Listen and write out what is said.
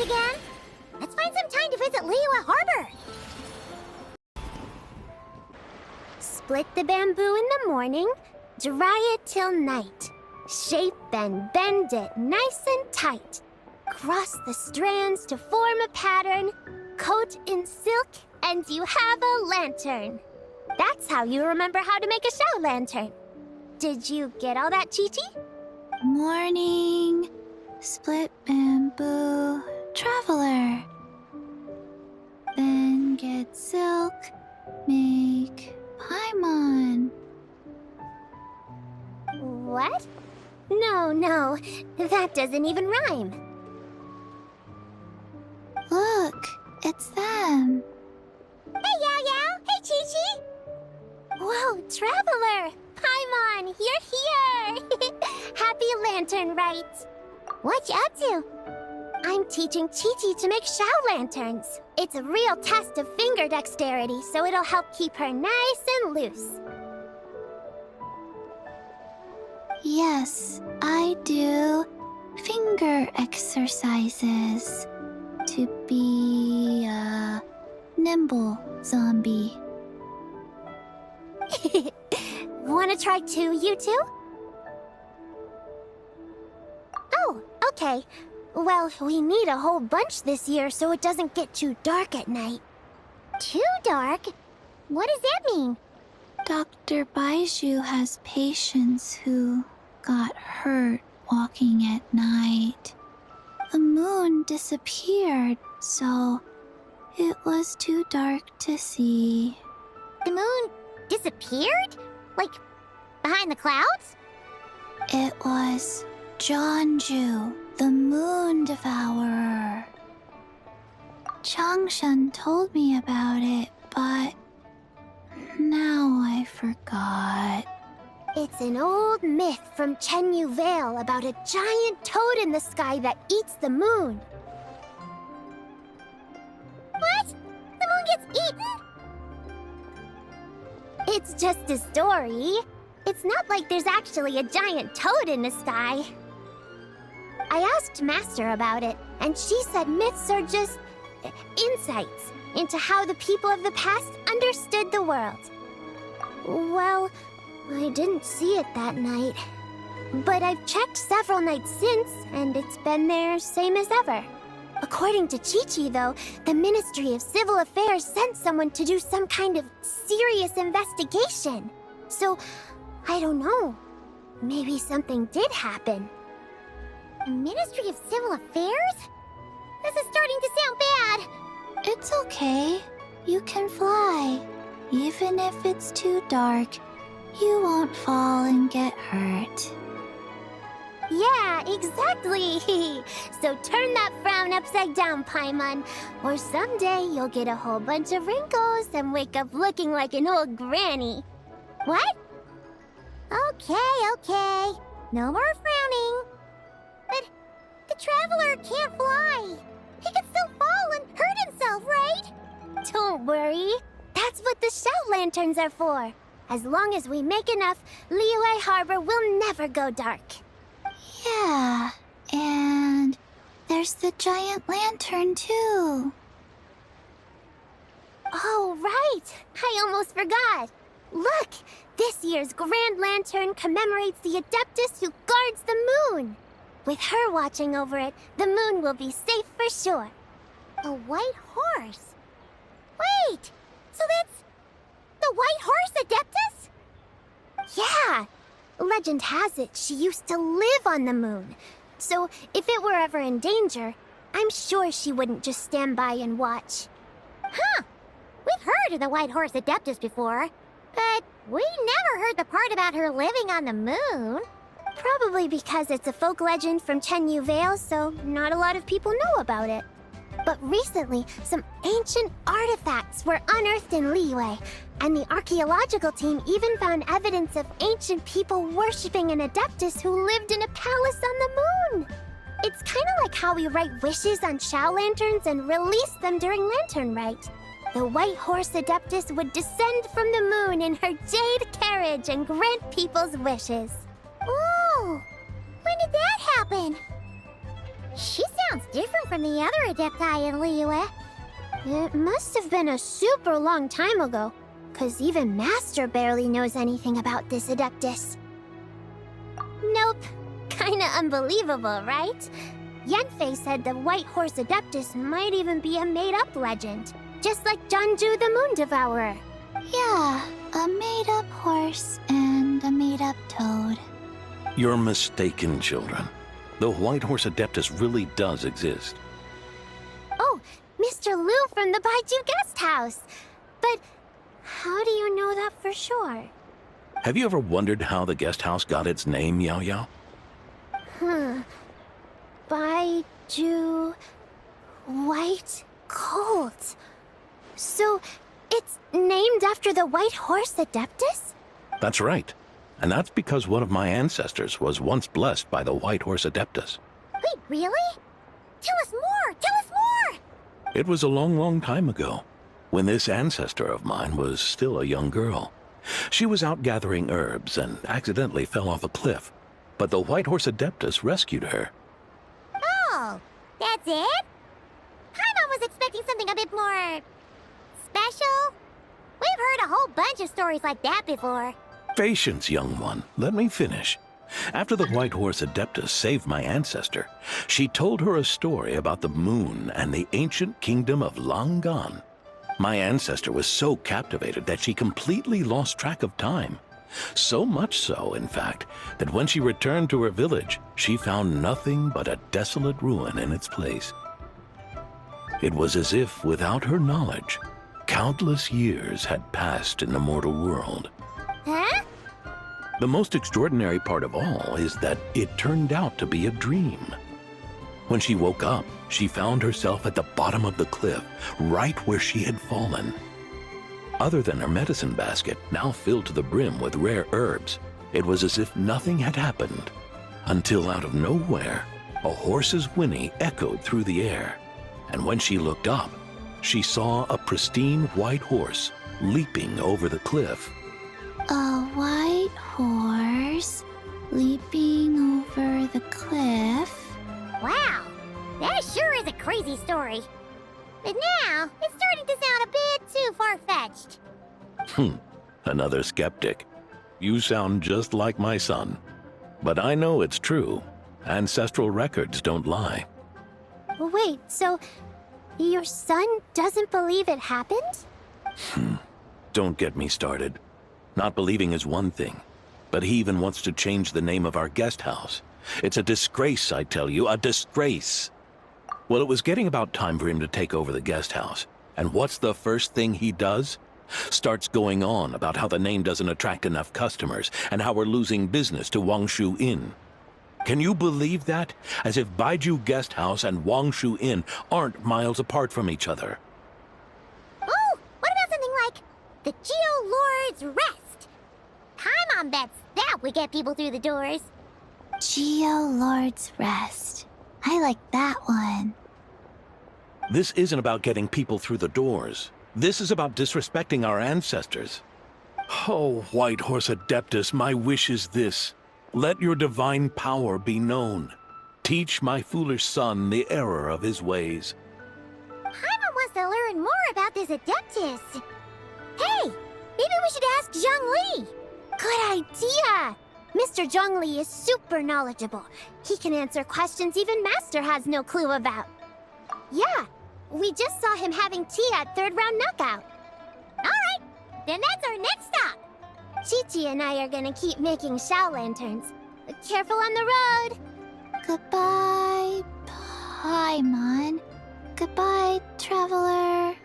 again? Let's find some time to visit Liyue Harbor. Split the bamboo in the morning, dry it till night. Shape and bend it nice and tight. Cross the strands to form a pattern, coat in silk, and you have a lantern. That's how you remember how to make a show lantern. Did you get all that, Chi-Chi? Morning, split bamboo, traveler. Then get silk, make Paimon. What? No, that doesn't even rhyme. Look, it's them. Hey, Yao Yao! Hey, Chi-Chi! Whoa, Traveler! Paimon, you're here! Happy Lantern Rite! What you up to? I'm teaching Chi-Chi to make show lanterns. It's a real test of finger dexterity, so it'll help keep her nice and loose. Yes, I do finger exercises to be a nimble zombie. Wanna try too, you two? Oh, okay. Well, we need a whole bunch this year so it doesn't get too dark at night. Too dark? What does that mean? Dr. Baiju has patients who got hurt walking at night. The moon disappeared, so it was too dark to see. The moon disappeared? Like, behind the clouds? It was Jeonju, the moon devourer. Changshan told me about it, but now I forgot. It's an old myth from Chenyu Vale about a giant toad in the sky that eats the moon. What? The moon gets eaten? It's just a story. It's not like there's actually a giant toad in the sky. I asked Master about it, and she said myths are just insights into how the people of the past understood the world. Well, I didn't see it that night. But I've checked several nights since, and it's been there same as ever. According to Chi-Chi, though, the Ministry of Civil Affairs sent someone to do some kind of serious investigation. So, I don't know. Maybe something did happen. The Ministry of Civil Affairs? This is starting to sound bad. It's okay. You can fly. Even if it's too dark, you won't fall and get hurt. Yeah, exactly. So turn that frown upside down, Paimon. Or someday you'll get a whole bunch of wrinkles and wake up looking like an old granny. What? Okay. No more frowning. But the Traveler can't fly. He could still fall and hurt himself, right? Don't worry. That's what the show lanterns are for. As long as we make enough, Liyue Harbor will never go dark. Yeah, and there's the giant lantern too. Oh, right! I almost forgot. Look! This year's Grand Lantern commemorates the Adeptus who guards the moon. With her watching over it, the moon will be safe for sure. A white horse? Wait! So that's the White Horse Adeptus? Yeah! Legend has it she used to live on the moon. So if it were ever in danger, I'm sure she wouldn't just stand by and watch. Huh! We've heard of the White Horse Adeptus before, but we never heard the part about her living on the moon. Probably because it's a folk legend from Chenyu Vale, so not a lot of people know about it. But recently, some ancient artifacts were unearthed in Liyue, and the archaeological team even found evidence of ancient people worshipping an Adeptus who lived in a palace on the moon. It's kind of like how we write wishes on show lanterns and release them during Lantern Rite. The White Horse Adeptus would descend from the moon in her jade carriage and grant people's wishes. Oh! When did that happen? She sounds different from the other Adepti in Liyue. It must have been a super long time ago, because even Master barely knows anything about this Adeptus. Nope. Kinda unbelievable, right? Yanfei said the White Horse Adeptus might even be a made-up legend, just like Janju the Moon Devourer. Yeah, a made-up horse and a made-up toad. You're mistaken, children. The White Horse Adeptus really does exist. Oh, Mr. Liu from the Baiju Guest House. But how do you know that for sure? Have you ever wondered how the guest house got its name, Yao Yao? Baiju... White Colt. So, it's named after the White Horse Adeptus? That's right. And that's because one of my ancestors was once blessed by the White Horse Adeptus. Wait, really? Tell us more! Tell us more! It was a long, long time ago, when this ancestor of mine was still a young girl. She was out gathering herbs and accidentally fell off a cliff, but the White Horse Adeptus rescued her. Oh, that's it? Paimon was expecting something a bit more... special? We've heard a whole bunch of stories like that before. Patience, young one. Let me finish. After the White Horse Adeptus saved my ancestor, she told her a story about the moon and the ancient kingdom of Langan. My ancestor was so captivated that she completely lost track of time. So much so, in fact, that when she returned to her village, she found nothing but a desolate ruin in its place. It was as if, without her knowledge, countless years had passed in the mortal world. Huh? The most extraordinary part of all is that it turned out to be a dream. When she woke up, she found herself at the bottom of the cliff, right where she had fallen. Other than her medicine basket, now filled to the brim with rare herbs, it was as if nothing had happened. Until out of nowhere, a horse's whinny echoed through the air. And when she looked up, she saw a pristine white horse leaping over the cliff. A white horse leaping over the cliff. Wow, that sure is a crazy story. But now, it's starting to sound a bit too far-fetched. Another skeptic. You sound just like my son. But I know it's true. Ancestral records don't lie. Wait, so your son doesn't believe it happened? Don't get me started. Not believing is one thing, but he even wants to change the name of our guest house. It's a disgrace, I tell you, a disgrace. Well, it was getting about time for him to take over the guest house. And what's the first thing he does? Starts going on about how the name doesn't attract enough customers and how we're losing business to Wangshu Inn. Can you believe that? As if Baiju Guest House and Wangshu Inn aren't miles apart from each other. Oh, what about something like the Geo Lord's Rest? Paimon bets that would get people through the doors. Geo Lord's Rest. I like that one. This isn't about getting people through the doors. This is about disrespecting our ancestors. Oh, White Horse Adeptus, my wish is this. Let your divine power be known. Teach my foolish son the error of his ways. Paimon wants to learn more about this Adeptus. Hey, maybe we should ask Zhang Li. Good idea. Mr. Zhang Li is super knowledgeable. He can answer questions even Master has no clue about. Yeah, we just saw him having tea at third round knockout. All right, then that's our next stop. Chi-Chi and I are gonna keep making Shao lanterns. Careful on the road. Goodbye, Paimon. Goodbye, traveler.